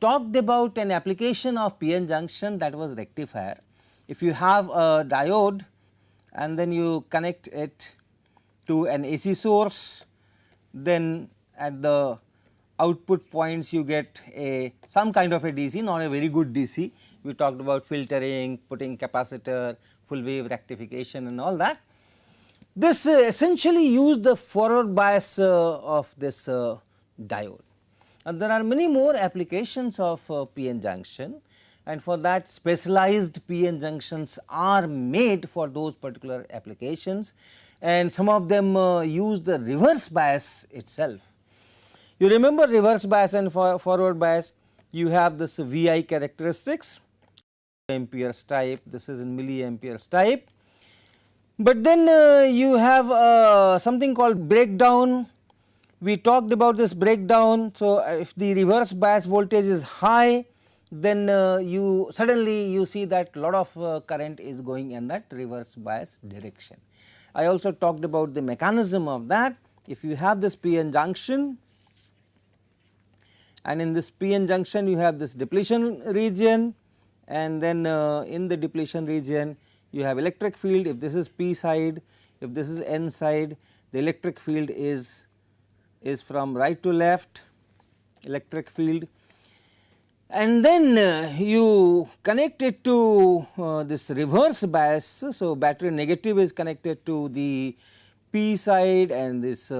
talked about an application of PN junction, that was rectifier. If you have a diode and then you connect it to an AC source, then at the output points you get some kind of a DC, not a very good DC. We talked about filtering, putting capacitor, full wave rectification and all that. This essentially used the forward bias of this diode. And there are many more applications of PN junction, and for that specialized PN junctions are made for those particular applications, and some of them use the reverse bias itself. You remember reverse bias and forward bias, you have this VI characteristics, amperes type, this is in milliamperes type. But then you have something called breakdown. We talked about this breakdown. So, if the reverse bias voltage is high, then you suddenly see that lot of current is going in that reverse bias direction. I also talked about the mechanism of that. If you have this PN junction, and in this PN junction you have this depletion region, and then in the depletion region you have electric field. If this is P side, if this is N side, the electric field is from right to left, electric field, and then you connect it to this reverse bias. So, battery negative is connected to the P side and this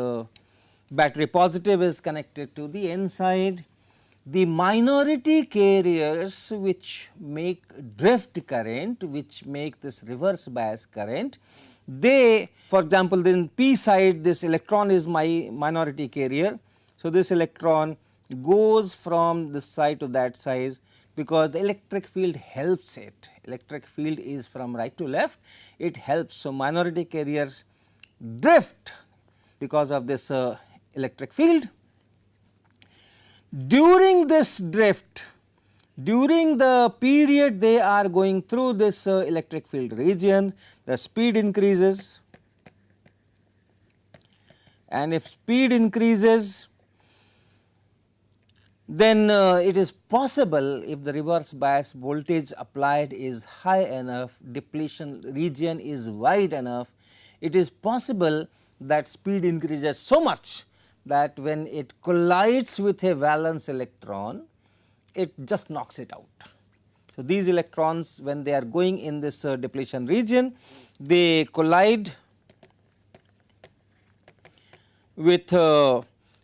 battery positive is connected to the N side. The minority carriers which make drift current, which make this reverse bias current, they, for example, in P side this electron is my minority carrier. So, this electron goes from this side to that side because the electric field helps it, electric field is from right to left, it helps. So, minority carriers drift because of this electric field. During this drift, during the period they are going through this electric field region, the speed increases, and if speed increases, then it is possible, if the reverse bias voltage applied is high enough, depletion region is wide enough, it is possible that speed increases so much that when it collides with a valence electron, it just knocks it out. So, these electrons, when they are going in this depletion region, they collide with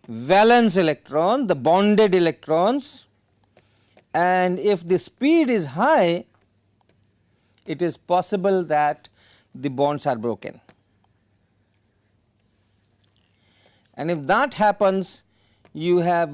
valence electron, the bonded electrons, and if the speed is high, it is possible that the bonds are broken. And if that happens, you have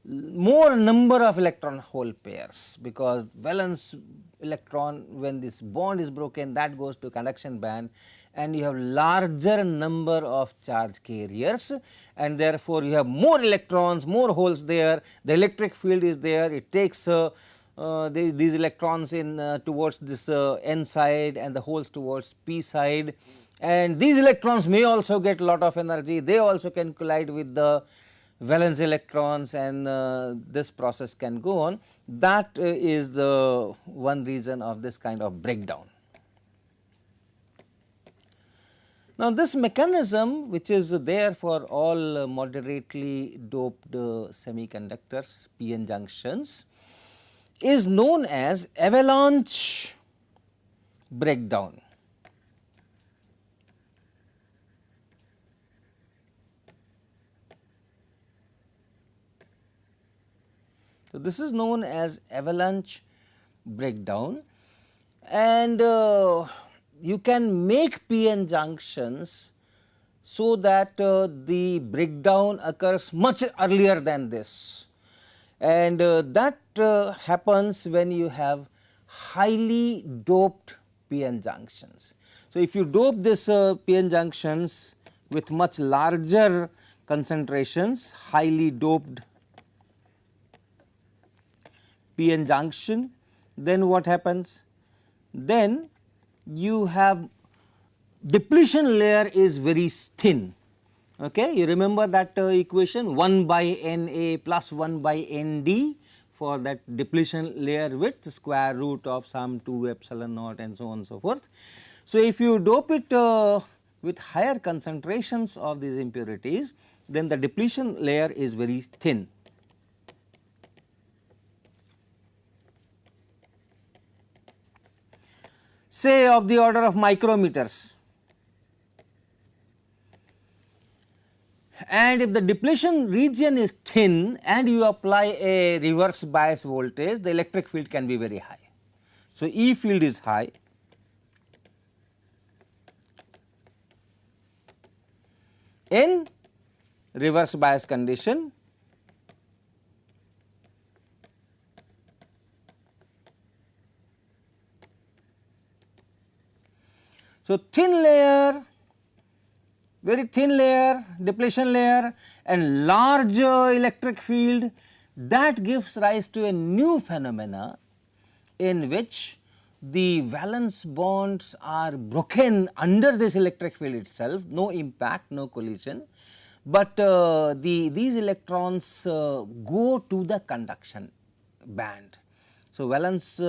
more number of electron hole pairs, because valence electron, when this bond is broken, that goes to conduction band, and you have larger number of charge carriers, and therefore, you have more electrons, more holes there, the electric field is there, it takes these electrons in towards this N side and the holes towards P side, and these electrons may also get lot of energy, they also can collide with the valence electrons, and this process can go on. That is the one reason of this kind of breakdown. Now, this mechanism, which is there for all moderately doped semiconductors, PN junctions, is known as avalanche breakdown. So, this is known as avalanche breakdown, and you can make PN junctions so that the breakdown occurs much earlier than this, and that happens when you have highly doped PN junctions. So, if you dope this PN junctions with much larger concentrations, highly doped PN junction, then what happens? Then you have depletion layer is very thin. Okay, you remember that equation 1 by Na plus 1 by Nd for that depletion layer width square root of some 2 epsilon naught and so on and so forth. So, if you dope it with higher concentrations of these impurities, then the depletion layer is very thin. Say of the order of micrometers, and if the depletion region is thin and you apply a reverse bias voltage, the electric field can be very high. So, E field is high, in reverse bias condition. So, thin layer, very thin layer, depletion layer and large electric field, that gives rise to a new phenomena in which the valence bonds are broken under this electric field itself, no impact, no collision, but these electrons go to the conduction band. So, valence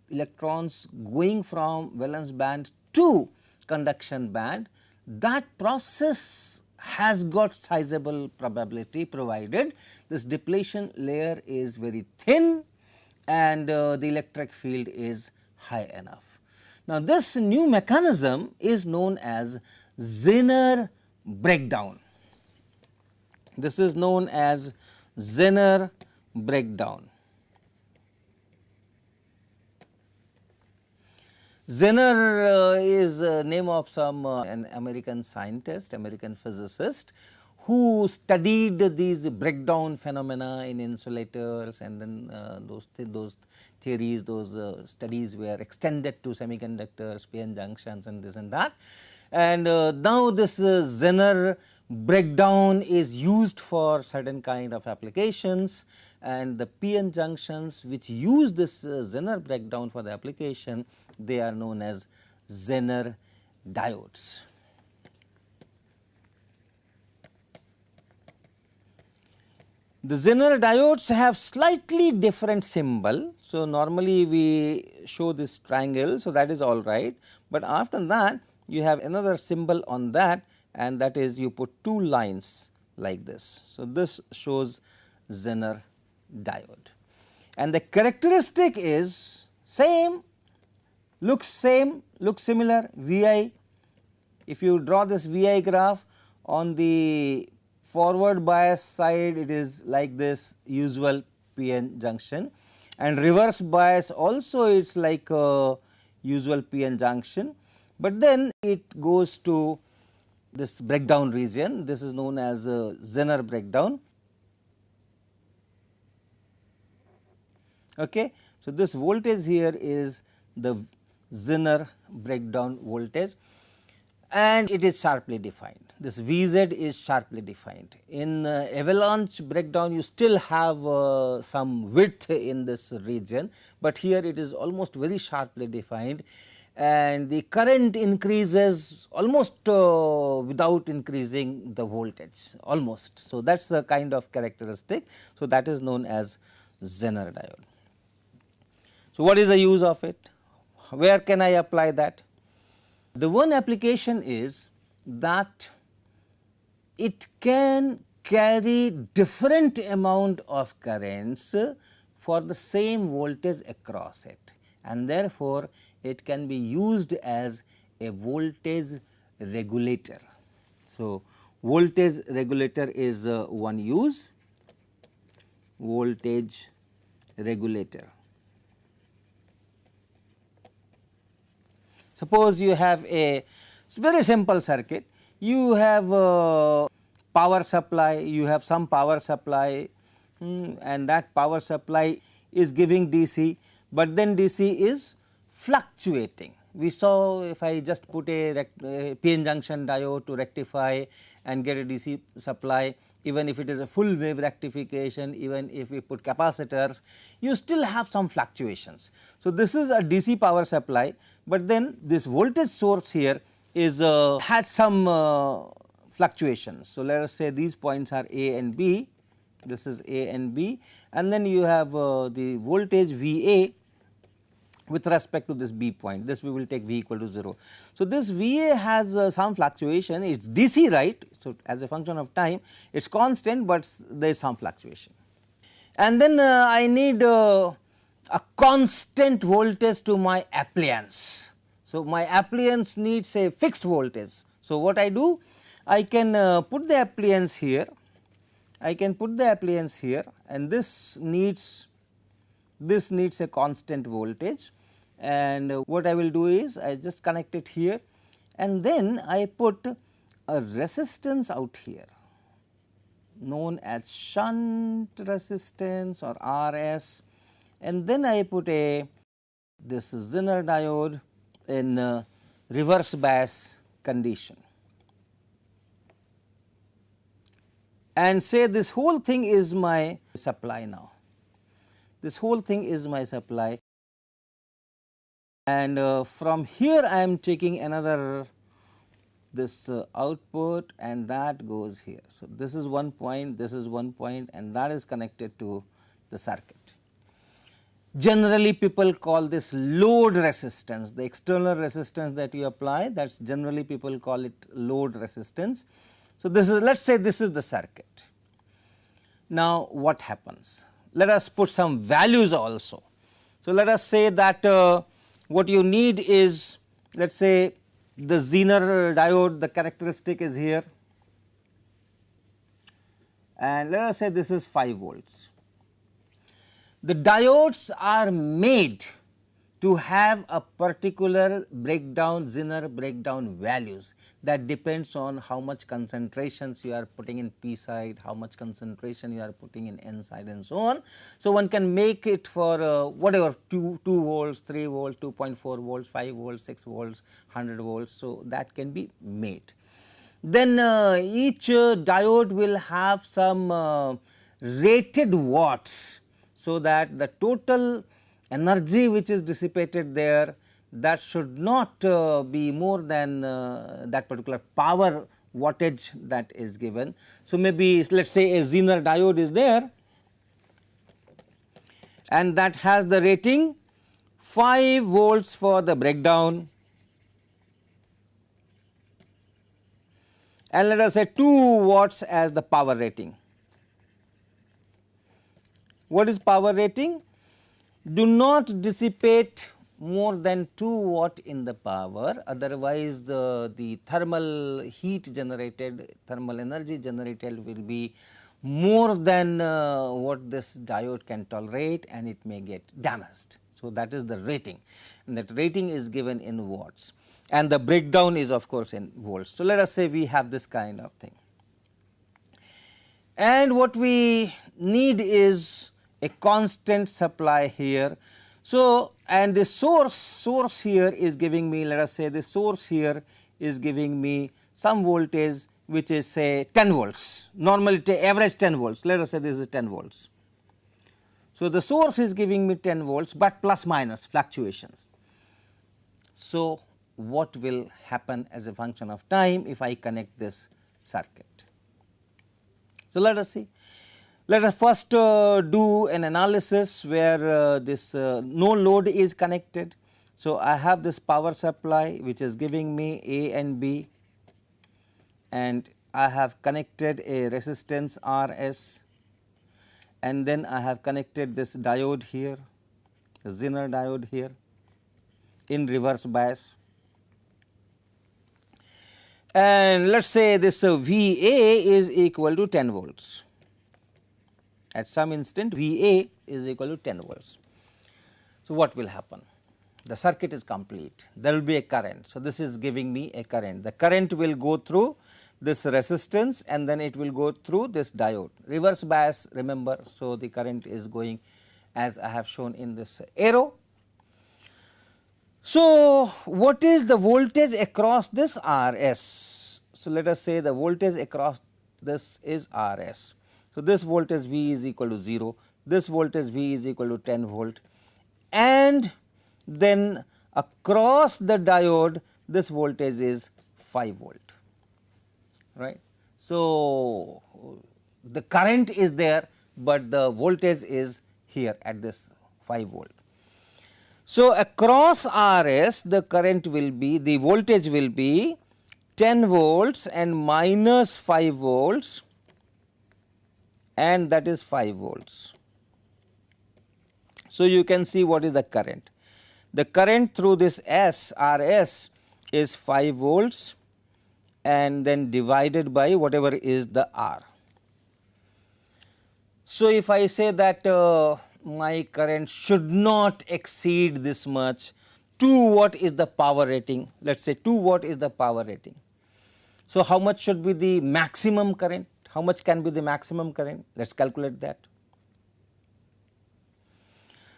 electrons going from valence band to conduction band, that process has got sizable probability provided this depletion layer is very thin and the electric field is high enough. Now, this new mechanism is known as Zener breakdown. This is known as Zener breakdown. Zener is a name of some an American scientist, American physicist, who studied these breakdown phenomena in insulators, and then those theories, those studies were extended to semiconductors, PN junctions and this and that. And now this Zener breakdown is used for certain kind of applications, and the PN junctions which use this Zener breakdown for the application, they are known as Zener diodes. The Zener diodes have slightly different symbol. So, normally we show this triangle, so that is all right, but after that you have another symbol on that, and that is you put two lines like this. So, this shows Zener diode, and the characteristic is same, looks similar Vi. If you draw this Vi graph, on the forward bias side it is like this usual PN junction, and reverse bias also it is like a usual PN junction, but then it goes to this breakdown region. This is known as Zener breakdown. Okay. So, this voltage here is the Zener breakdown voltage, and it is sharply defined. This Vz is sharply defined. In avalanche breakdown you still have some width in this region, but here it is almost very sharply defined, and the current increases almost without increasing the voltage almost. So, that is the kind of characteristic. So, that is known as Zener diode. So, what is the use of it? Where can I apply that? The one application is that it can carry different amount of currents for the same voltage across it, and therefore, it can be used as a voltage regulator. So, voltage regulator is one use, voltage regulator. Suppose you have a very simple circuit, you have power supply, you have some power supply and that power supply is giving DC, but then DC is fluctuating. We saw if I just put a PN junction diode to rectify and get a DC supply, even if it is a full wave rectification, even if we put capacitors, you still have some fluctuations. So, this is a DC power supply, but then this voltage source here is had some fluctuations. So, let us say these points are A and B, this is A and B, and then you have the voltage V A with respect to this B point. This we will take V equal to 0. So, this V A has some fluctuation, it is DC, right. So, as a function of time it is constant, but there is some fluctuation. And then I need a constant voltage to my appliance. So, my appliance needs a fixed voltage. So, what I do? I can put the appliance here, and this needs a constant voltage, and what I will do is I just connect it here, and then I put a resistance out here known as shunt resistance or RS, and then I put this Zener diode in reverse bias condition, and say this whole thing is my supply now. This whole thing is my supply, and from here I am taking another this output, and that goes here. So, this is one point, this is one point, and that is connected to the circuit. Generally people call this load resistance, the external resistance that you apply, that is generally people call it load resistance. So, this is, let us say this is the circuit. Now, what happens? Let us put some values also. So, let us say that what you need is, let us say the Zener diode, the characteristic is here, and let us say this is 5 volts. The diodes are made to have a particular breakdown, Zener breakdown values, that depends on how much concentrations you are putting in P side, how much concentration you are putting in N side, and so on. So, one can make it for whatever 2 volts, 3 volts, 2.4 volts, 5 volts, 6 volts, 100 volts. So, that can be made. Then each diode will have some rated watts, so that the total energy which is dissipated there, that should not be more than that particular power wattage that is given. So, maybe let us say a Zener diode is there, and that has the rating 5 volts for the breakdown, and let us say 2 watts as the power rating. What is power rating? Do not dissipate more than 2 watt in the power, otherwise the thermal heat generated, thermal energy generated will be more than what this diode can tolerate, and it may get damaged. So, that is the rating, and that rating is given in watts, and the breakdown is of course in volts. So, let us say we have this kind of thing, and what we need is a constant supply here. So, and the source here is giving me, let us say the source here is giving me some voltage which is say 10 volts, normally average 10 volts, let us say this is 10 volts. So, the source is giving me 10 volts, but plus minus fluctuations. So, what will happen as a function of time if I connect this circuit? So, let us see. Let us first do an analysis where this no load is connected. So, I have this power supply which is giving me A and B, and I have connected a resistance RS, and then I have connected this diode here, the Zener diode here in reverse bias, and let us say this VA is equal to 10 volts. At some instant VA is equal to 10 volts. So, what will happen? The circuit is complete, there will be a current. So, this is giving me a current. The current will go through this resistance, and then it will go through this diode. Reverse bias, remember. So, the current is going as I have shown in this arrow. So, what is the voltage across this RS? So, let us say the voltage across this is RS. So, this voltage V is equal to 0, this voltage V is equal to 10 volt, and then across the diode this voltage is 5 volt, right. So, the current is there, but the voltage is here at this 5 volt. So, across RS the current will be, the voltage will be 10 volts and minus 5 volts, and that is 5 volts. So, you can see what is the current. The current through this RS is 5 volts and then divided by whatever is the R. So, if I say that my current should not exceed this much, 2 watt is the power rating, let us say 2 watt is the power rating. So, how much should be the maximum current? How much can be the maximum current? Let us calculate that.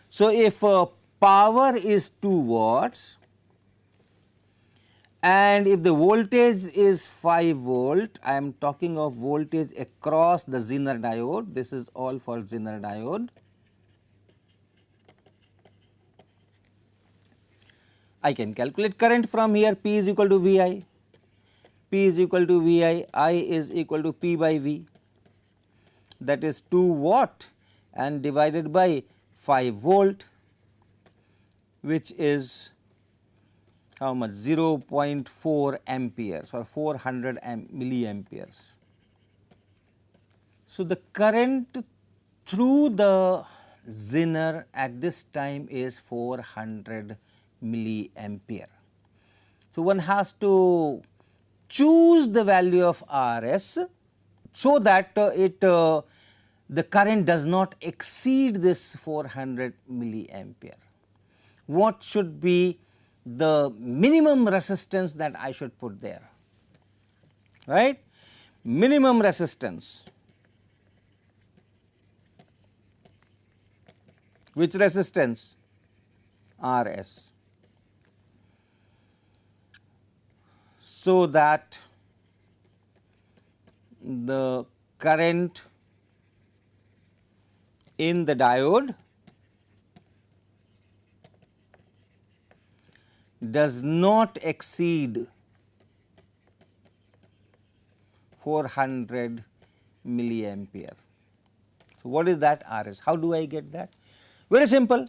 So, if power is 2 watts and if the voltage is 5 volt, I am talking of voltage across the Zener diode, this is all for Zener diode. I can calculate current from here. P is equal to VI, P is equal to VI, I is equal to P by V, that is 2 watt and divided by 5 volt, which is how much, 0.4 amperes or 400 milliamperes. So, the current through the Zener at this time is 400 milliampere. So, one has to choose the value of RS so that the current does not exceed this 400 milliampere. What should be the minimum resistance that I should put there, right? Minimum resistance. Which resistance? RS. So that the current in the diode does not exceed 400 milliampere. So, what is that RS? How do I get that? Very simple.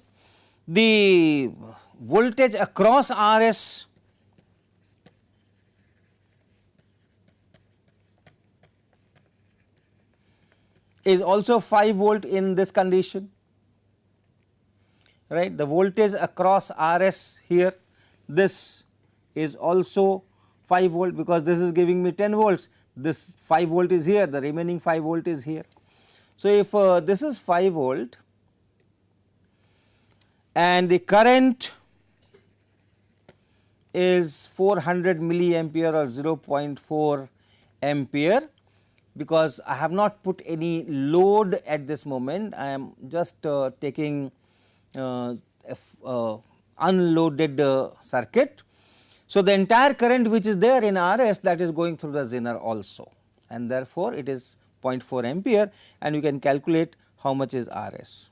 The voltage across RS is also 5 volt in this condition, right. The voltage across RS here, this is also 5 volt because this is giving me 10 volts, this 5 volt is here, the remaining 5 volt is here. So, if this is 5 volt and the current is 400 milliampere or 0.4 ampere, because I have not put any load at this moment, I am just taking unloaded circuit. So, the entire current which is there in RS, that is going through the Zener also, and therefore, it is 0.4 ampere, and you can calculate how much is RS.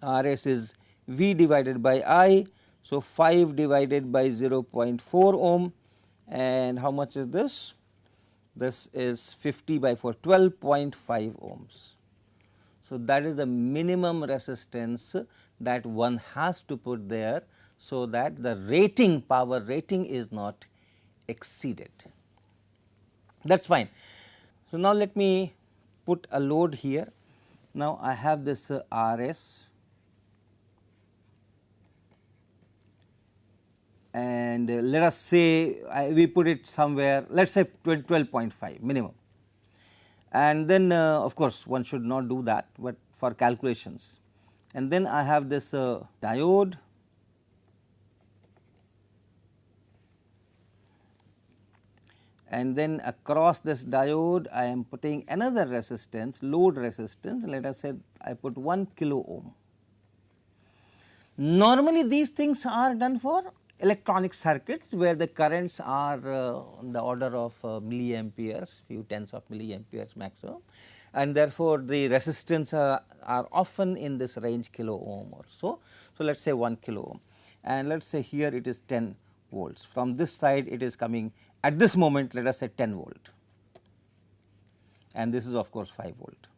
RS is V divided by I. So, 5 divided by 0.4 ohm, and how much is this? This is 50 by 4, 12.5 ohms. So, that is the minimum resistance that one has to put there, so that the rating, power rating is not exceeded. That is fine. So, now let me put a load here. Now, I have this RS and let us say we put it somewhere, let us say 12.5 minimum, and then of course, one should not do that, but for calculations. And then I have this diode, and then across this diode I am putting another resistance, load resistance, let us say I put 1 kilo ohm. Normally these things are done for electronic circuits where the currents are on the order of milliamperes, few tens of milliamperes maximum, and therefore, the resistance are often in this range kilo ohm or so. So, let us say 1 kilo ohm, and let us say here it is 10 volts. From this side it is coming at this moment, let us say 10 volt, and this is of course 5 volt.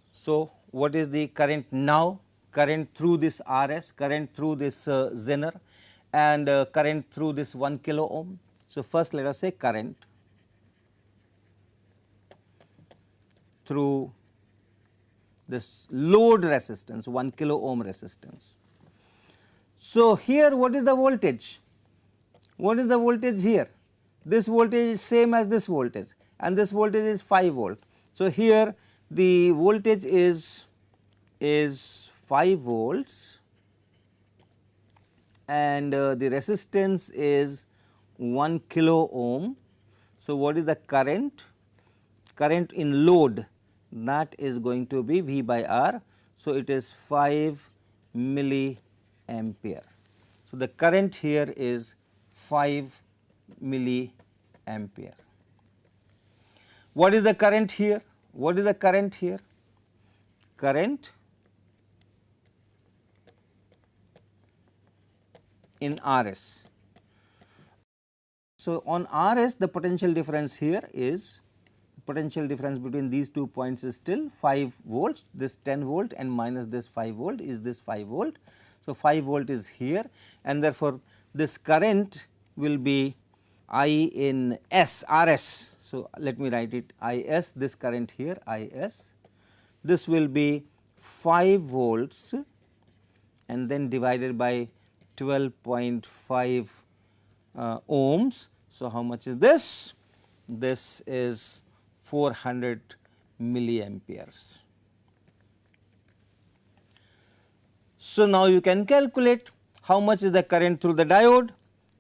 So, what is the current now? Current through this RS, current through this Zener, and current through this 1 kilo ohm. So, first let us say current through this load resistance, 1 kilo ohm resistance. So, here what is the voltage? What is the voltage here? This voltage is same as this voltage, and this voltage is 5 volt. So, here the voltage is 5 volts, and the resistance is 1 kilo ohm. So, what is the current? Current in load, that is going to be V by R. So, it is 5 milliampere. So, the current here is 5 milliampere. What is the current here? What is the current here? Current in RS. So, on RS the potential difference here is, potential difference between these 2 points is still 5 volts, this 10 volt and minus this 5 volt is this 5 volt. So, 5 volt is here, and therefore, this current will be I in S RS. So, let me write it I S, this current here I S, this will be 5 volts and then divided by 12.5 ohms. So, how much is this? This is 400 milliamperes. So, now you can calculate how much is the current through the diode.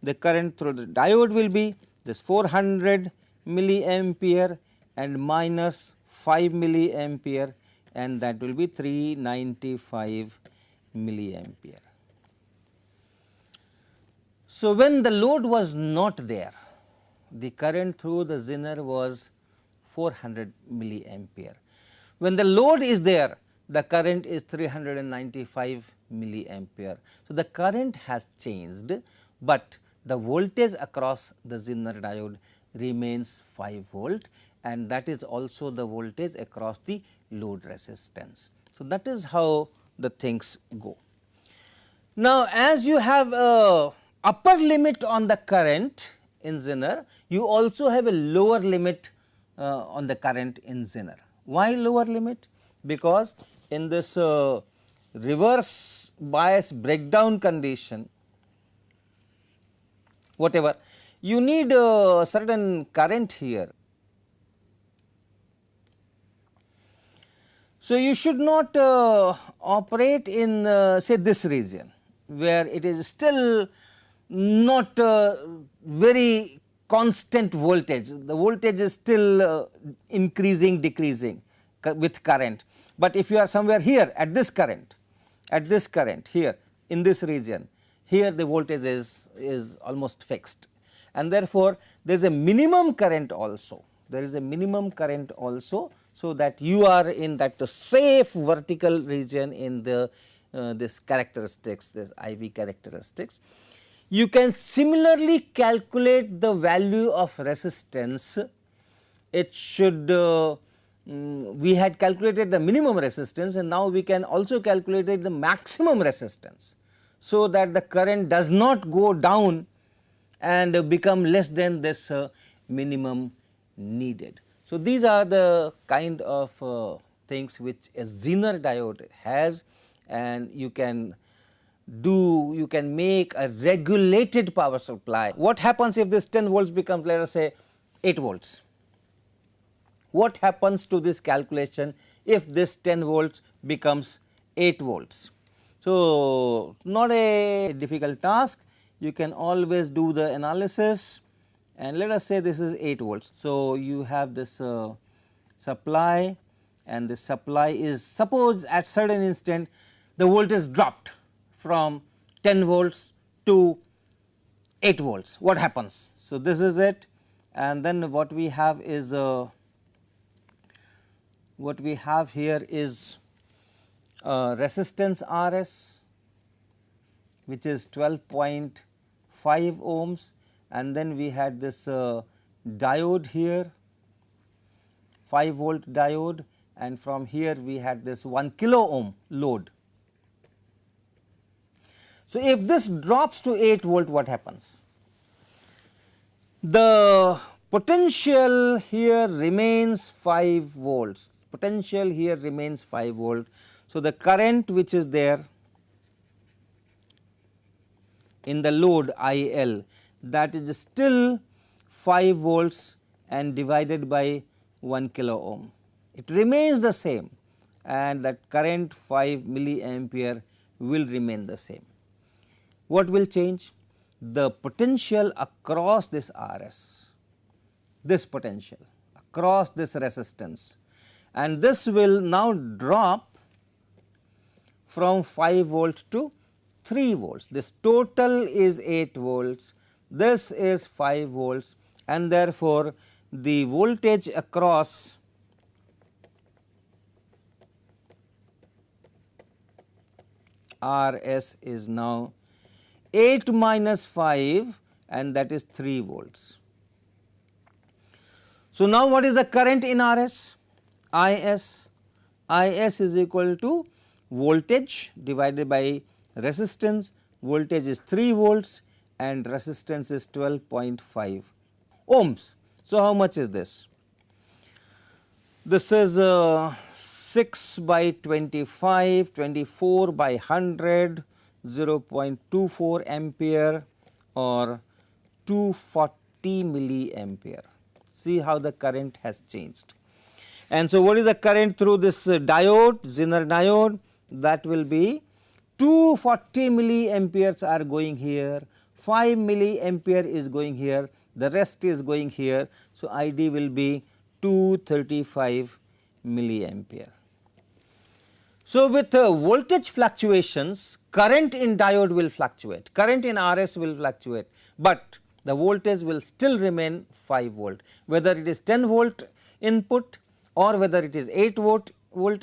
The current through the diode will be this 400 milliampere and minus 5 milliampere, and that will be 395 milliampere. So, when the load was not there, the current through the Zener was 400 milliampere. When the load is there, the current is 395 milliampere. So, the current has changed, but the voltage across the Zener diode remains 5 volt, and that is also the voltage across the load resistance. So, that is how the things go. Now, as you have a upper limit on the current in Zener, you also have a lower limit on the current in Zener. Why lower limit? Because in this reverse bias breakdown condition, whatever, you need a certain current here. So, you should not operate in say this region, where it is still not very constant voltage, the voltage is still increasing, decreasing with current. But if you are somewhere here at this current here in this region, here the voltage is almost fixed, and therefore, there is a minimum current also, so that you are in that safe vertical region in the this characteristics, this IV characteristics. You can similarly calculate the value of resistance. It should we had calculated the minimum resistance, and now we can also calculate the maximum resistance, so that the current does not go down and become less than this minimum needed. So, these are the kind of things which a Zener diode has, and you can make a regulated power supply. What happens if this 10 volts becomes, let us say, 8 volts? What happens to this calculation if this 10 volts becomes 8 volts? So, not a difficult task, you can always do the analysis, and let us say this is 8 volts. So, you have this supply, and the supply is, suppose at certain instant the voltage dropped from 10 volts to 8 volts, what happens? So, this is it, and then what we have is what we have here is resistance Rs, which is 12.5 ohms, and then we had this diode here, 5 volt diode, and from here we had this 1 kilo ohm load. So, if this drops to 8 volt, what happens? The potential here remains 5 volts, potential here remains 5 volt. So, the current which is there in the load I L, that is still 5 volts and divided by 1 kilo ohm. It remains the same, and that current 5 milliampere will remain the same. What will change? The potential across this RS, this potential across this resistance, and this will now drop from 5 volts to 3 volts. This total is 8 volts, this is 5 volts, and therefore, the voltage across RS is now 8 minus 5, and that is 3 volts. So, now what is the current in RS? IS. IS is equal to voltage divided by resistance. Voltage is 3 volts and resistance is 12.5 ohms. So, how much is this? This is 6 by 25, 24 by 100, 0.24 ampere or 240 milliampere. See how the current has changed. And so, what is the current through this diode, Zener diode? That will be 240 milliamperes are going here, 5 milliampere is going here, the rest is going here. So, ID will be 235 milliampere. So, with voltage fluctuations, current in diode will fluctuate, current in RS will fluctuate, but the voltage will still remain 5 volt, whether it is 10 volt input or whether it is 8 volt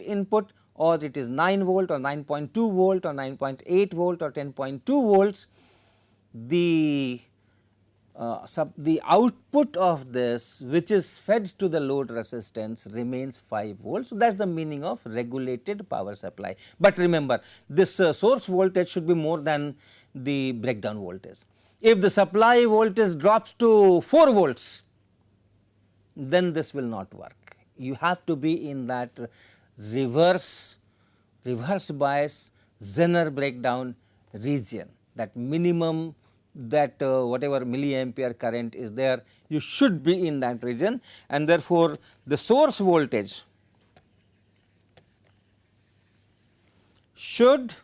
input or it is 9 volt or 9.2 volt or 9.8 volt or 10.2 volts. The output of this, which is fed to the load resistance, remains 5 volts. So, that is the meaning of regulated power supply. But remember, this source voltage should be more than the breakdown voltage. If the supply voltage drops to 4 volts, then this will not work. You have to be in that reverse bias Zener breakdown region, that minimum, that whatever milliampere current is there, you should be in that region, and therefore, the source voltage should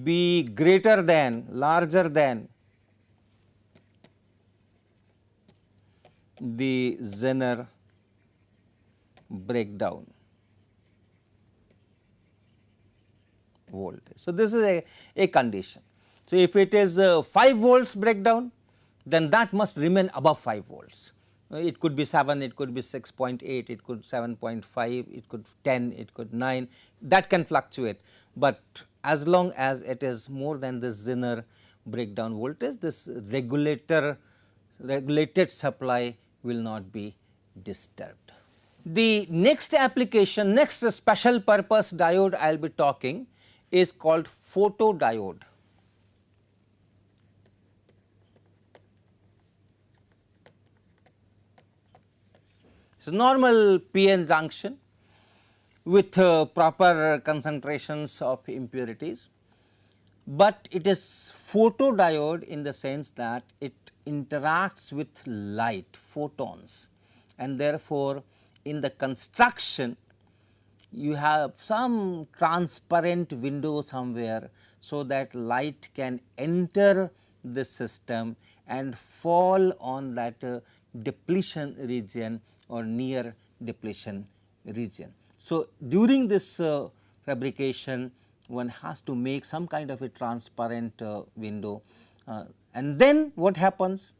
be greater than, larger than the Zener breakdown voltage. So, this is a condition. So, if it is 5 volts breakdown, then that must remain above 5 volts. It could be 7, it could be 6.8, it could 7.5, it could 10, it could 9, that can fluctuate, but as long as it is more than this Zener breakdown voltage, this regulated supply will not be disturbed. The next application, next special purpose diode I will be talking is called photodiode. So, normal PN junction with proper concentrations of impurities, but it is photodiode in the sense that it interacts with light, photons, and therefore, in the construction you have some transparent window somewhere, so that light can enter this system and fall on that depletion region or near depletion region. So, during this fabrication, one has to make some kind of a transparent window, and then what happens?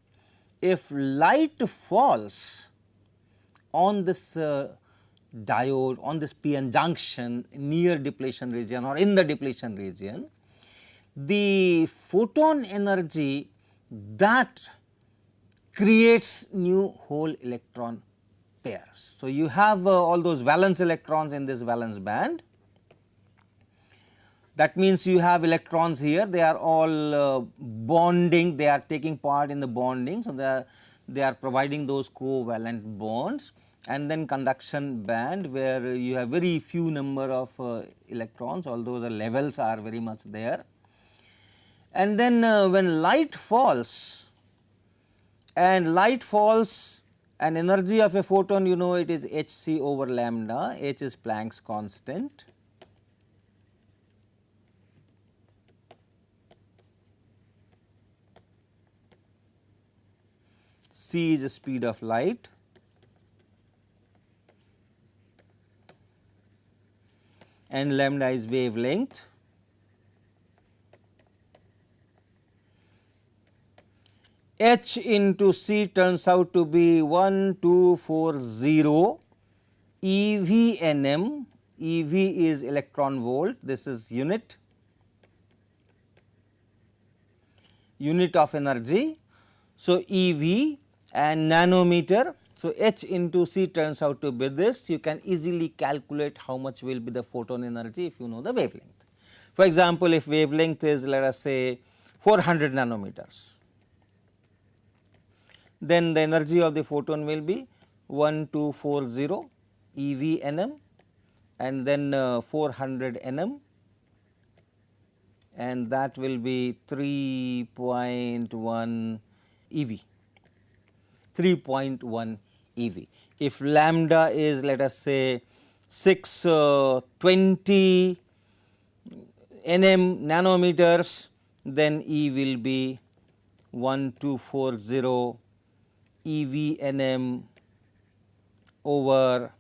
If light falls on this diode, on this PN junction near depletion region or in the depletion region, the photon energy that creates new hole electron pairs. So, you have all those valence electrons in this valence band. That means you have electrons here, they are all bonding, they are taking part in the bonding. So, they are providing those covalent bonds, and then conduction band where you have very few number of electrons, although the levels are very much there. And then when light falls, and energy of a photon, you know, it is hc over lambda, h is Planck's constant. C is the speed of light, and lambda is wavelength. H into C turns out to be 1240 eV/nm. eV is electron volt, this is unit of energy. So, eV and nanometer. So, H into C turns out to be this. You can easily calculate how much will be the photon energy if you know the wavelength. For example, if wavelength is, let us say, 400 nanometers, then the energy of the photon will be 1240 eV/nm, and then 400 nm, and that will be 3.1 eV. 3.1 eV. If lambda is, let us say, 620 nanometers, then E will be 1240 eV/nm over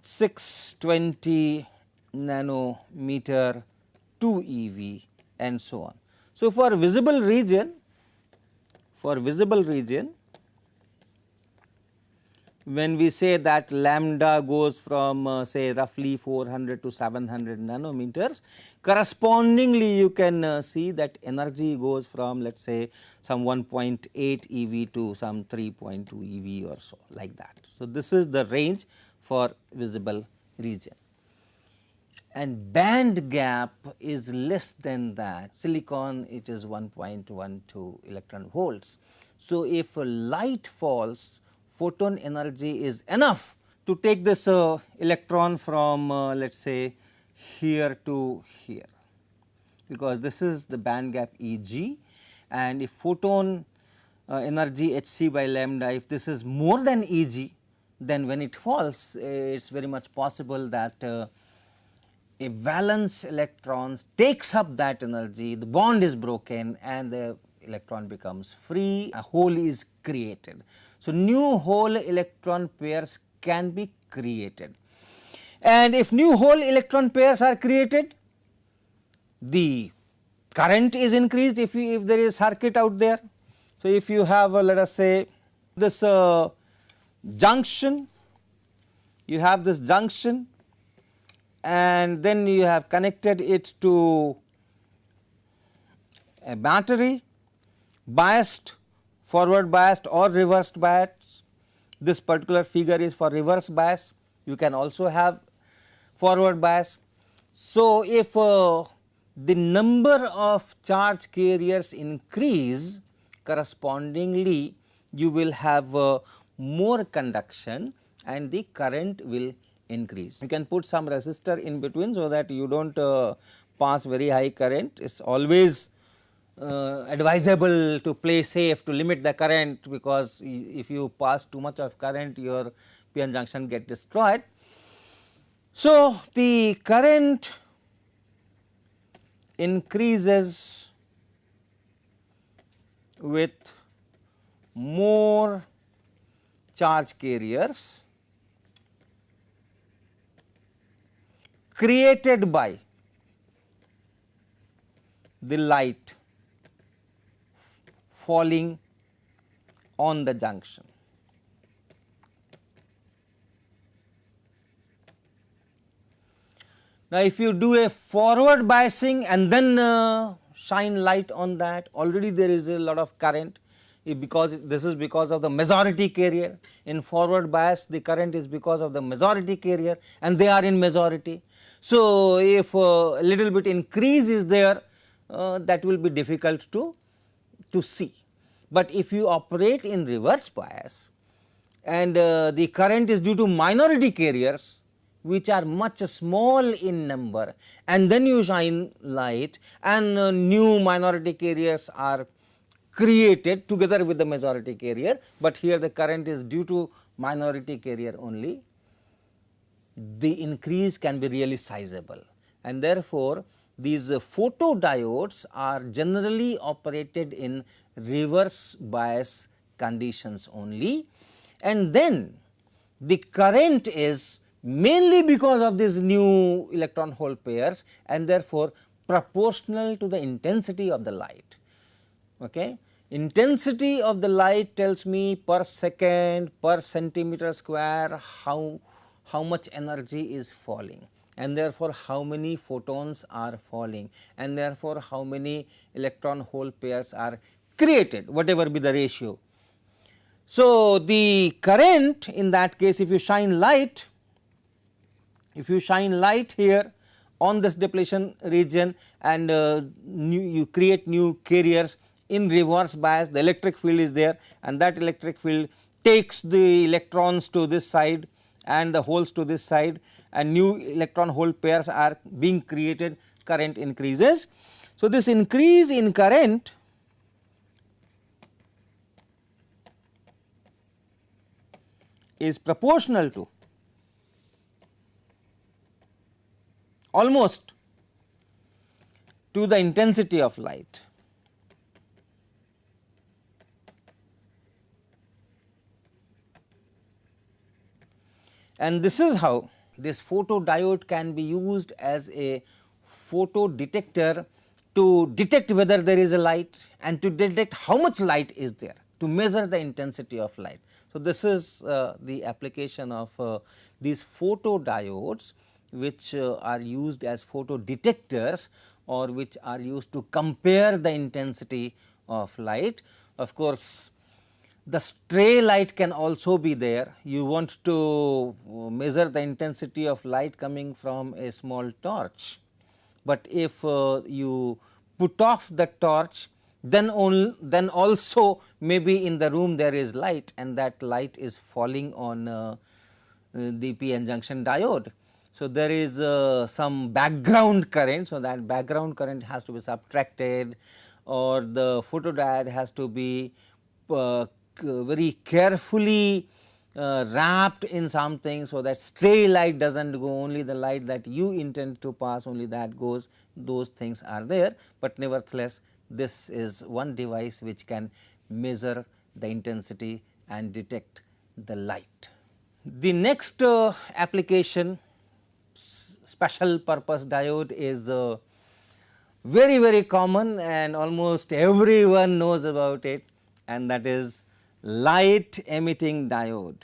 620 nanometer 2 eV, and so on. So, for visible region, when we say that lambda goes from say roughly 400 to 700 nanometers, correspondingly you can see that energy goes from, let us say, some 1.8 eV to some 3.2 eV or so, like that. So, this is the range for visible region, and band gap is less than that. Silicon, it is 1.12 electron volts. So, if light falls, photon energy is enough to take this electron from let us say here to here, because this is the band gap Eg, and if photon energy hc by lambda, if this is more than Eg, then when it falls, it is very much possible that a valence electron takes up that energy, the bond is broken, and the electron becomes free, a hole is created. So, new hole electron pairs can be created, and if new hole electron pairs are created, the current is increased if there is circuit out there. So, if you have let us say this junction, you have this junction, and then you have connected it to a battery, biased, forward biased or reversed bias. This particular figure is for reverse bias, you can also have forward bias. So, if the number of charge carriers increase, correspondingly you will have more conduction and the current will increase. You can put some resistor in between so that you do not pass very high current. It is always advisable to play safe, to limit the current, because if you pass too much of current, your p-n junction get destroyed. So, the current increases with more charge carriers created by the light falling on the junction. Now, if you do a forward biasing and then shine light on that, already there is a lot of current, because this is because of the majority carrier. In forward bias the current is because of the majority carrier and they are in majority. So, if a little bit increase is there, that will be difficult to see. But if you operate in reverse bias and the current is due to minority carriers which are much small in number, and then you shine light and new minority carriers are created together with the majority carrier, but here the current is due to minority carrier only, the increase can be really sizable, and therefore, these photodiodes are generally operated in reverse bias conditions only, and then the current is mainly because of these new electron hole pairs and therefore proportional to the intensity of the light. Okay. Intensity of the light tells me per second, per centimeter square how much energy is falling, and therefore how many photons are falling, and therefore how many electron hole pairs are created, whatever be the ratio. So, the current in that case, if you shine light here on this depletion region and you create new carriers in reverse bias, the electric field is there and that electric field takes the electrons to this side and the holes to this side, and new electron hole pairs are being created, current increases. So, this increase in current is proportional to almost to the intensity of light. And this is how this photodiode can be used as a photo detector to detect whether there is a light and to detect how much light is there, to measure the intensity of light. So, this is the application of these photodiodes, which are used as photo detectors or which are used to compare the intensity of light. Of course, the stray light can also be there. You want to measure the intensity of light coming from a small torch, but if you put off the torch, then also maybe in the room there is light and that light is falling on the p-n junction diode. So, there is some background current. So, that background current has to be subtracted, or the photodiode has to be very carefully wrapped in something, so that stray light does not go, only the light that you intend to pass, only that goes. Those things are there, but nevertheless this is one device which can measure the intensity and detect the light. The next application, special purpose diode, is very common and almost everyone knows about it, and that is light emitting diode.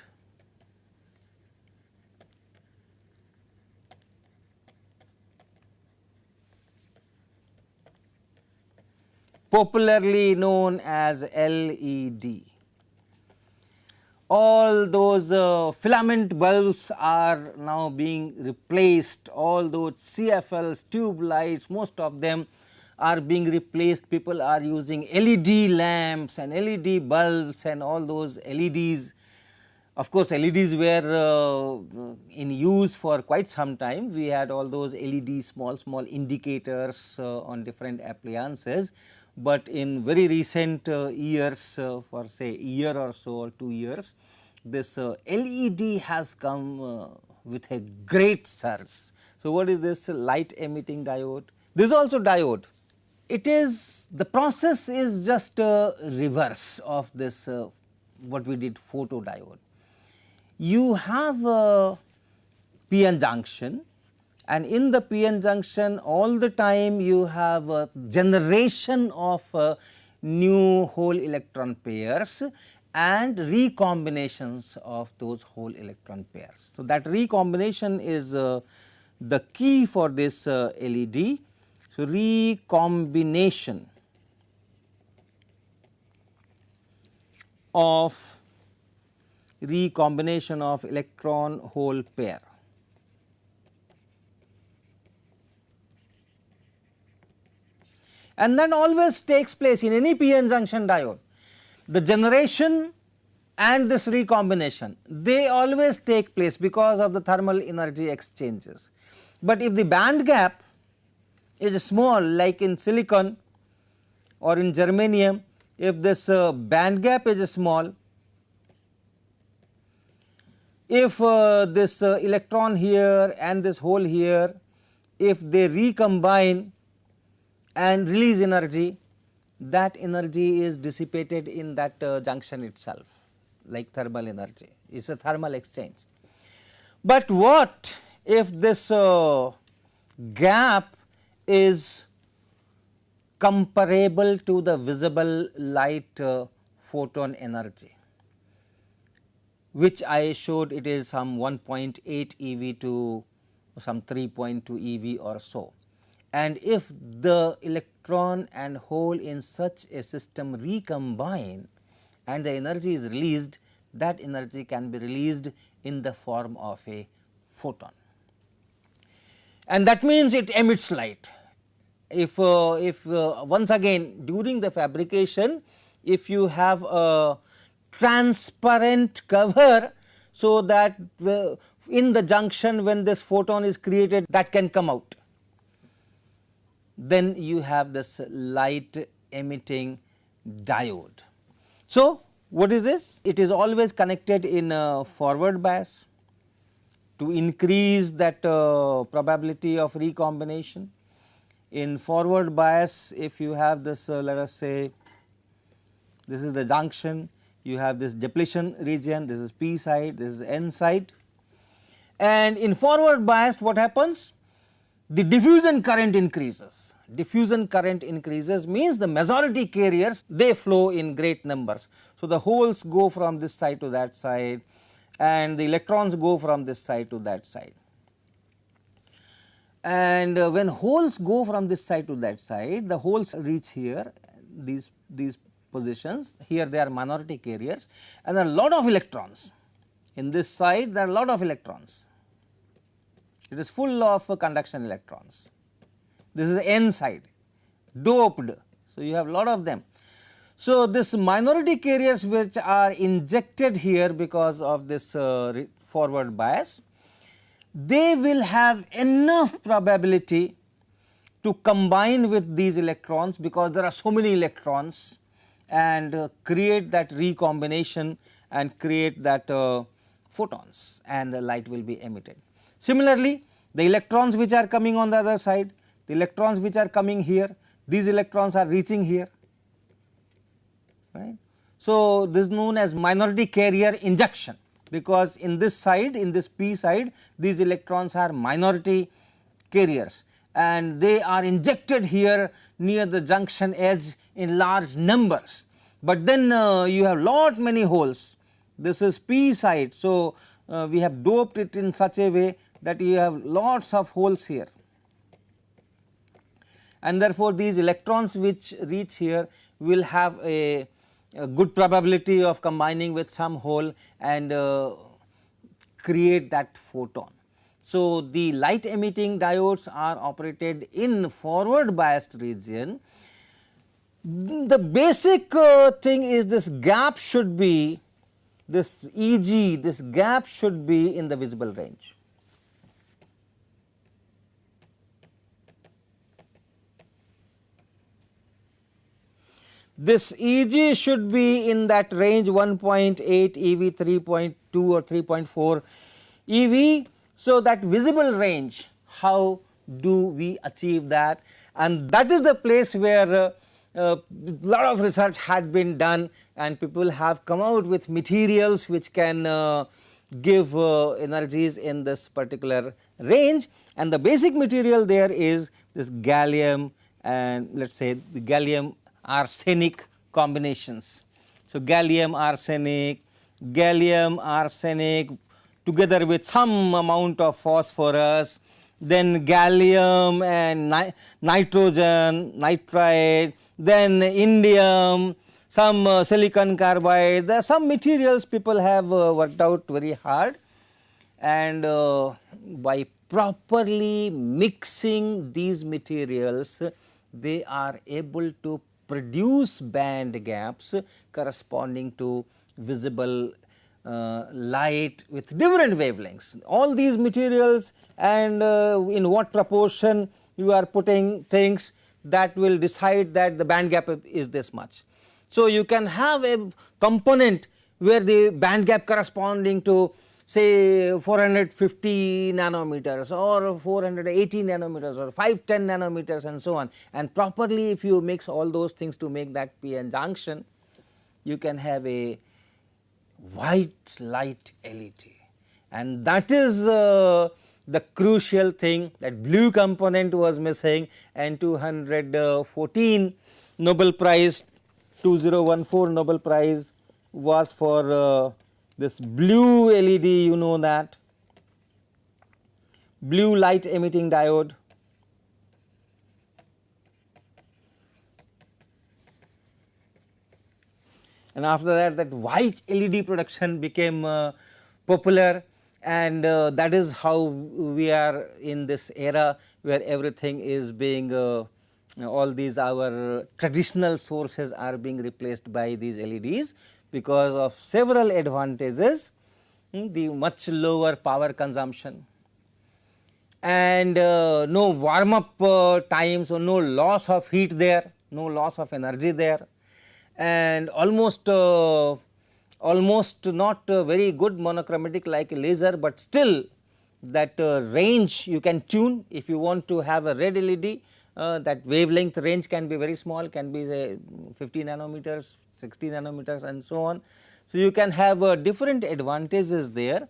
Popularly known as LED. All those filament bulbs are now being replaced, all those CFLs, tube lights, most of them are being replaced. People are using LED lamps and LED bulbs and all those LEDs. Of course, LEDs were in use for quite some time. We had all those LED small indicators on different appliances, but in very recent years, for say a year or so or 2 years, this LED has come with a great surge. So, what is this light emitting diode? This is also diode. It is, the process is just reverse of this what we did photodiode. You have a p-n junction, and in the p-n junction all the time you have a generation of new whole electron pairs and recombinations of those whole electron pairs. So, that recombination is the key for this LED. So, recombination of recombination of electron hole pair. And that always takes place in any p-n junction diode. The generation and this recombination, they always take place because of the thermal energy exchanges. But if the band gap is small, like in silicon or in germanium, if this band gap is small, if this electron here and this hole here, if they recombine and release energy, that energy is dissipated in that junction itself, like thermal energy. It is a thermal exchange. But what if this gap is comparable to the visible light photon energy, which I showed it is some 1.8 eV to some 3.2 eV or so. And if the electron and hole in such a system recombine and the energy is released, that energy can be released in the form of a photon. And that means it emits light. If once again during the fabrication, if you have a transparent cover, so that in the junction when this photon is created, that can come out, then you have this light emitting diode. So, what is this? It is always connected in forward bias to increase that probability of recombination. In forward bias, if you have this let us say this is the junction, you have this depletion region, this is P side, this is N side, and in forward bias what happens? The diffusion current increases. Diffusion current increases means the majority carriers, they flow in great numbers. So, the holes go from this side to that side and the electrons go from this side to that side. And when holes go from this side to that side, the holes reach here, these positions, here they are minority carriers, and there are a lot of electrons. In this side there are a lot of electrons. It is full of conduction electrons. This is N side, doped. So, you have a lot of them. So, this minority carriers which are injected here because of this forward bias, they will have enough probability to combine with these electrons, because there are so many electrons, and create that recombination and create that photons, and the light will be emitted. Similarly, the electrons which are coming on the other side, the electrons which are coming here, these electrons are reaching here, right. So, this is known as minority carrier injection, because in this side, in this P side, these electrons are minority carriers and they are injected here near the junction edge in large numbers. But then you have lot many holes. This is P side. So, we have doped it in such a way that you have lots of holes here, and therefore, these electrons which reach here will have a good probability of combining with some hole and create that photon. So, the light emitting diodes are operated in forward biased region. The basic thing is this gap should be, this Eg, this gap should be in the visible range. This Eg should be in that range 1.8 eV, 3.2 or 3.4 eV. So, that visible range, how do we achieve that? And that is the place where lot of research had been done, and people have come out with materials which can give energies in this particular range. And the basic material there is this gallium and let us say the gallium arsenic combinations. So, gallium arsenic together with some amount of phosphorus, then gallium and nitrogen, nitride, then indium, some silicon carbide. There are some materials people have worked out very hard, and by properly mixing these materials, they are able to produce band gaps corresponding to visible light with different wavelengths. All these materials and in what proportion you are putting things, that will decide that the band gap is this much. So, you can have a component where the band gap corresponding to say 450 nanometers or 480 nanometers or 510 nanometers and so on, and properly if you mix all those things to make that p-n junction, you can have a white light LED, and that is the crucial thing, that blue component was missing, and 214 Nobel Prize 2014 Nobel Prize was for this blue LED, you know that blue light emitting diode. And after that white LED production became popular, and that is how we are in this era where everything is being all these our traditional sources are being replaced by these LEDs because of several advantages, the much lower power consumption and no warm up time, so no loss of heat there, no loss of energy there, and almost not very good monochromatic like a laser, but still that range you can tune. If you want to have a red LED, that wavelength range can be very small, can be say 50 nanometers, 60 nanometers and so on. So, you can have different advantages there,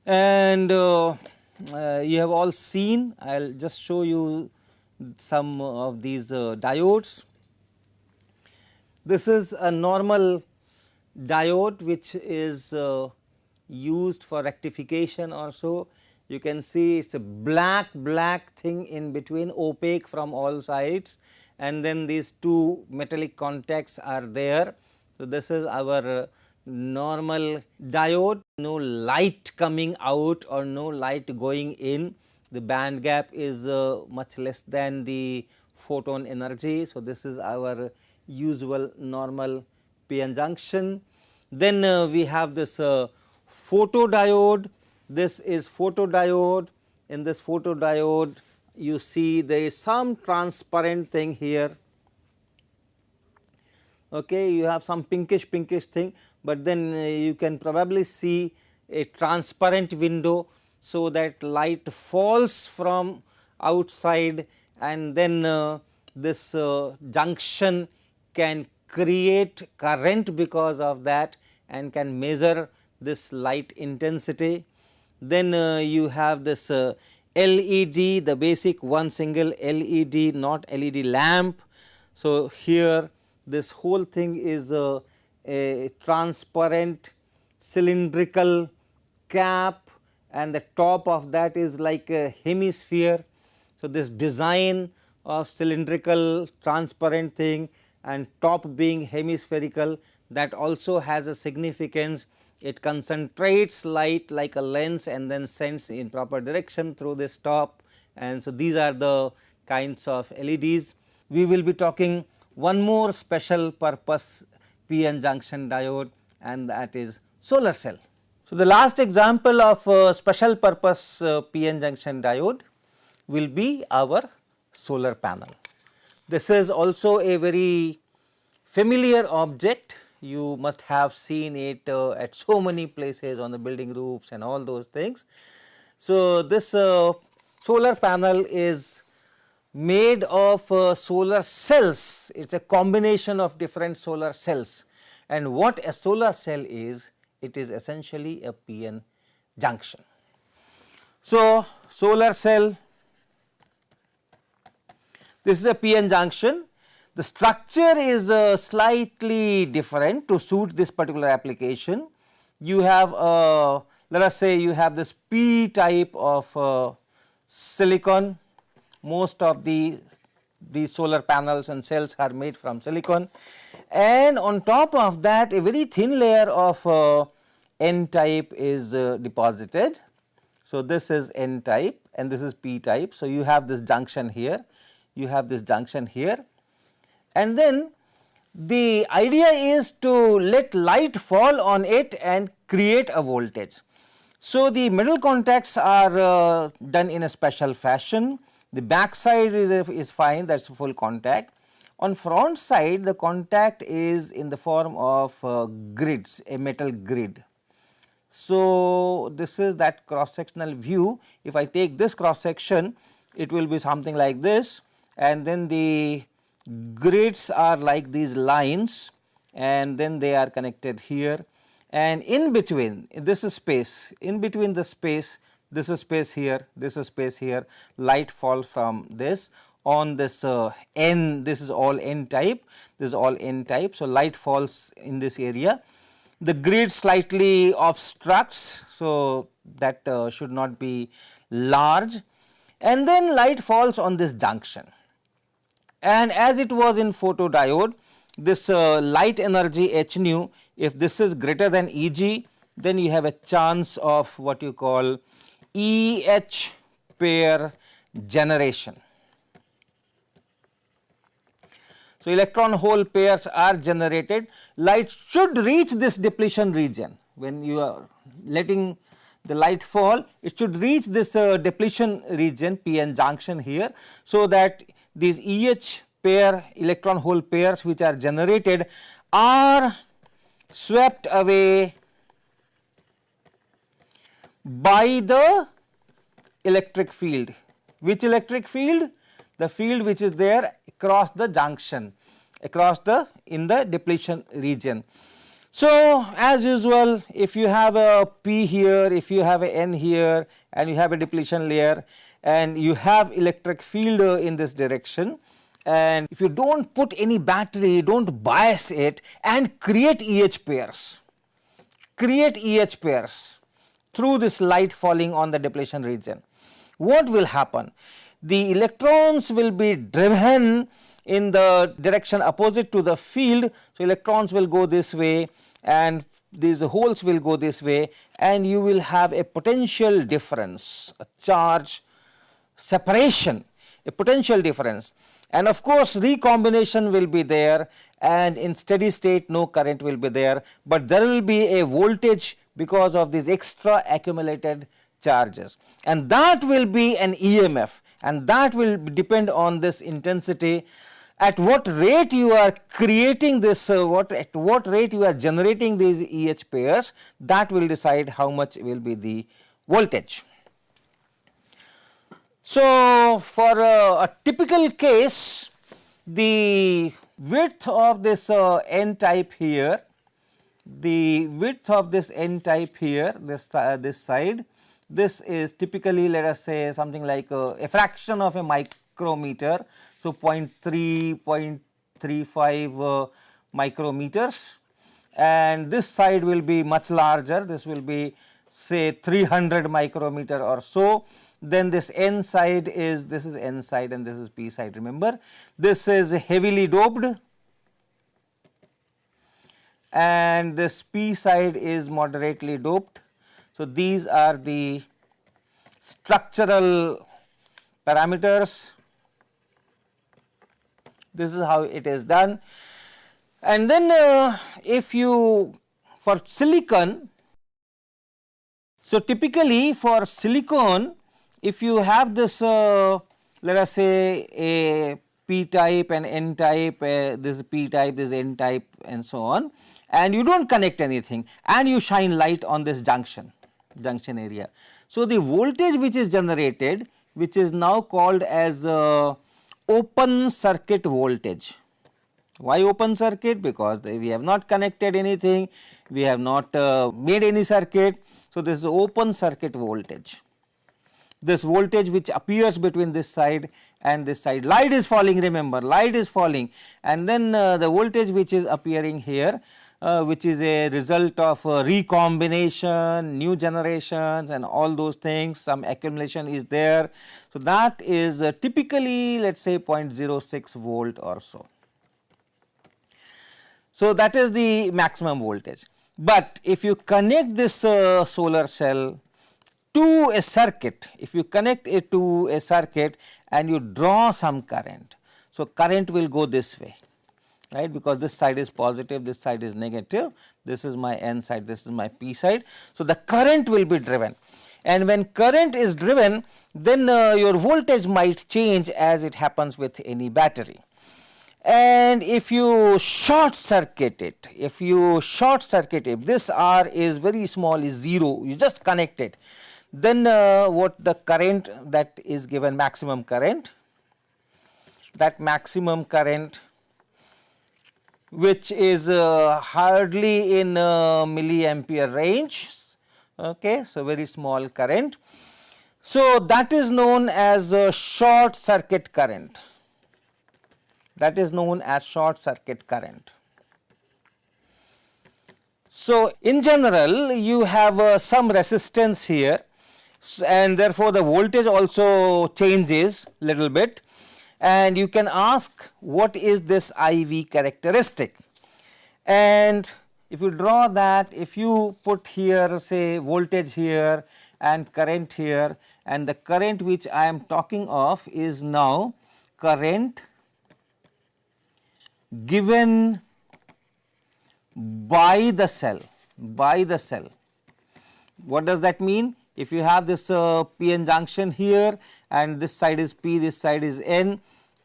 and you have all seen, I will just show you some of these diodes. This is a normal diode which is used for rectification or so. You can see it is a black thing in between, opaque from all sides, and then these two metallic contacts are there. So, this is our normal diode, no light coming out or no light going in, the band gap is much less than the photon energy. So, this is our usual normal p-n junction. Then we have this photodiode. This is photodiode. In this photodiode, you see there is some transparent thing here. Okay, you have some pinkish thing, but then you can probably see a transparent window, so that light falls from outside, and then this junction can create current because of that and can measure this light intensity. Then you have this LED, the basic one single LED, not LED lamp. So, here this whole thing is a transparent cylindrical cap, and the top of that is like a hemisphere. So, this design of cylindrical transparent thing and top being hemispherical, that also has a significance. It concentrates light like a lens and then sends in proper direction through this top, and so these are the kinds of LEDs. We will be talking one more special purpose p-n junction diode, and that is solar cell. So, the last example of special purpose p-n junction diode will be our solar panel. This is also a very familiar object. You must have seen it at so many places on the building roofs and all those things. So, this solar panel is made of solar cells. It is a combination of different solar cells, and what a solar cell is, it is essentially a p-n junction. So, solar cell, this is a p-n junction. The structure is slightly different to suit this particular application. You have let us say you have this p type of silicon. Most of the these solar panels and cells are made from silicon, and on top of that a very thin layer of N type is deposited. So, this is N type and this is P type. So, you have this junction here, you have this junction here, and then the idea is to let light fall on it and create a voltage. So, the metal contacts are done in a special fashion. The back side is fine, that is full contact. On front side the contact is in the form of grids, a metal grid. So, this is that cross sectional view. If I take this cross section, it will be something like this, and then the grids are like these lines, and then they are connected here, and in between this is space, in between the space, this is space here, this is space here, light falls from this on this N, this is all N type, this is all N type. So, light falls in this area. The grid slightly obstructs, so that should not be large, and then light falls on this junction. And as it was in photodiode, this light energy h nu, if this is greater than E g, then you have a chance of what you call E h pair generation. So, electron hole pairs are generated. Light should reach this depletion region. When you are letting the light fall, it should reach this depletion region p-n junction here. So, that these EH pair electron hole pairs which are generated are swept away by the electric field. Which electric field? The field which is there across the junction, across the in the depletion region. So, as usual, if you have a P here, if you have a N here, and you have a depletion layer, and you have electric field in this direction, and if you do not put any battery, do not bias it and create EH pairs, through this light falling on the depletion region, what will happen? The electrons will be driven in the direction opposite to the field. So, electrons will go this way and these holes will go this way, and you will have a potential difference, a charge separation, a potential difference, and of course, recombination will be there, and in steady state no current will be there, but there will be a voltage because of these extra accumulated charges, and that will be an EMF, and that will depend on this intensity, at what rate you are creating this, at what rate you are generating these EH pairs, that will decide how much will be the voltage. So, for a typical case, the width of this N type here, the width of this N type here, this side, this is typically, let us say, something like a fraction of a micrometer. So, 0.3, 0.35 micrometers, and this side will be much larger, this will be say 300 micrometer or so. Then this N side is, this is N side and this is P side, remember. This is heavily doped and this P side is moderately doped. So, these are the structural parameters. This is how it is done. And then if you, for silicon, so typically for silicon, if you have this let us say a P type and N type, this is P type, this is N type and so on, and you do not connect anything and you shine light on this junction area. So, the voltage which is generated, which is now called as open circuit voltage. Why open circuit? Because we have not connected anything, we have not made any circuit. So, this is open circuit voltage. This voltage which appears between this side and this side, light is falling, remember, light is falling, and then the voltage which is appearing here, which is a result of recombination, new generations and all those things, some accumulation is there. So, that is typically let us say 0.06 volt or so. So, that is the maximum voltage. But if you connect this solar cell to a circuit, if you connect it to a circuit and you draw some current, so current will go this way, right, because this side is positive, this side is negative, this is my N side, this is my P side. So, the current will be driven, and when current is driven, then your voltage might change as it happens with any battery. And if you short circuit it, if this R is very small, is 0, you just connect it, then what the current that is given, maximum current, that maximum current which is hardly in milliampere range, okay, so very small current. So, that is known as short circuit current. That is known as short circuit current. So, in general you have some resistance here, and therefore, the voltage also changes little bit, and you can ask what is this IV characteristic. And if you draw that, if you put here say voltage here and current here, and the current which I am talking of is now current given by the cell, What does that mean? If you have this PN junction here and this side is P, this side is N,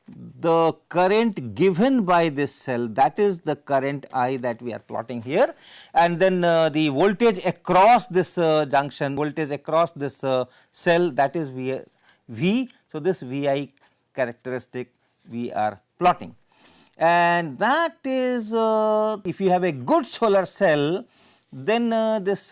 the current given by this cell, that is the current I that we are plotting here, and then the voltage across this junction, voltage across this cell, that is V. So, this VI characteristic we are plotting. And that is if you have a good solar cell, then this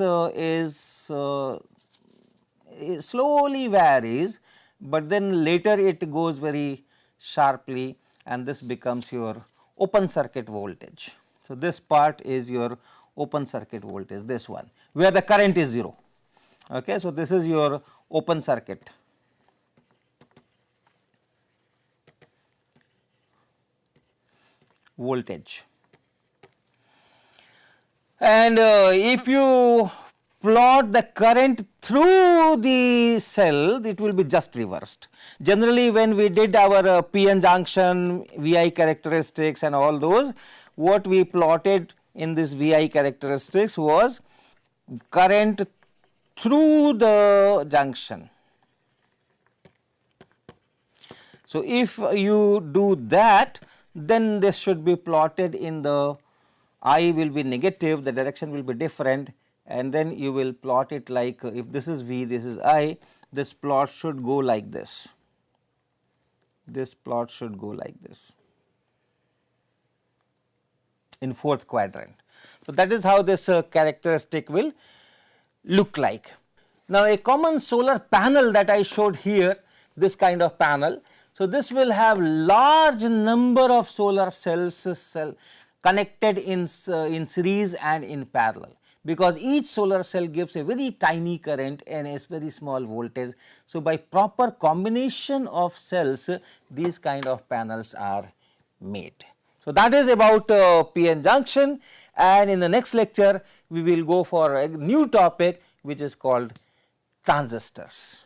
it slowly varies, but then later it goes very sharply, and this becomes your open circuit voltage. So, this part is your open circuit voltage, this one where the current is 0. Okay. So, this is your open circuit. Voltage. And if you plot the current through the cell, it will be just reversed. Generally, when we did our PN junction, VI characteristics and all those, what we plotted in this VI characteristics was current through the junction. So, if you do that, then this should be plotted in the I will be negative, the direction will be different, and then you will plot it like if this is V, this is I, this plot should go like this. This plot should go like this in 4th quadrant. So, that is how this characteristic will look like. Now, a common solar panel that I showed here, this kind of panel. So, this will have large number of solar cells connected in series and in parallel, because each solar cell gives a very tiny current and a very small voltage. So, by proper combination of cells, these kind of panels are made. So, that is about PN junction, and in the next lecture we will go for a new topic which is called transistors.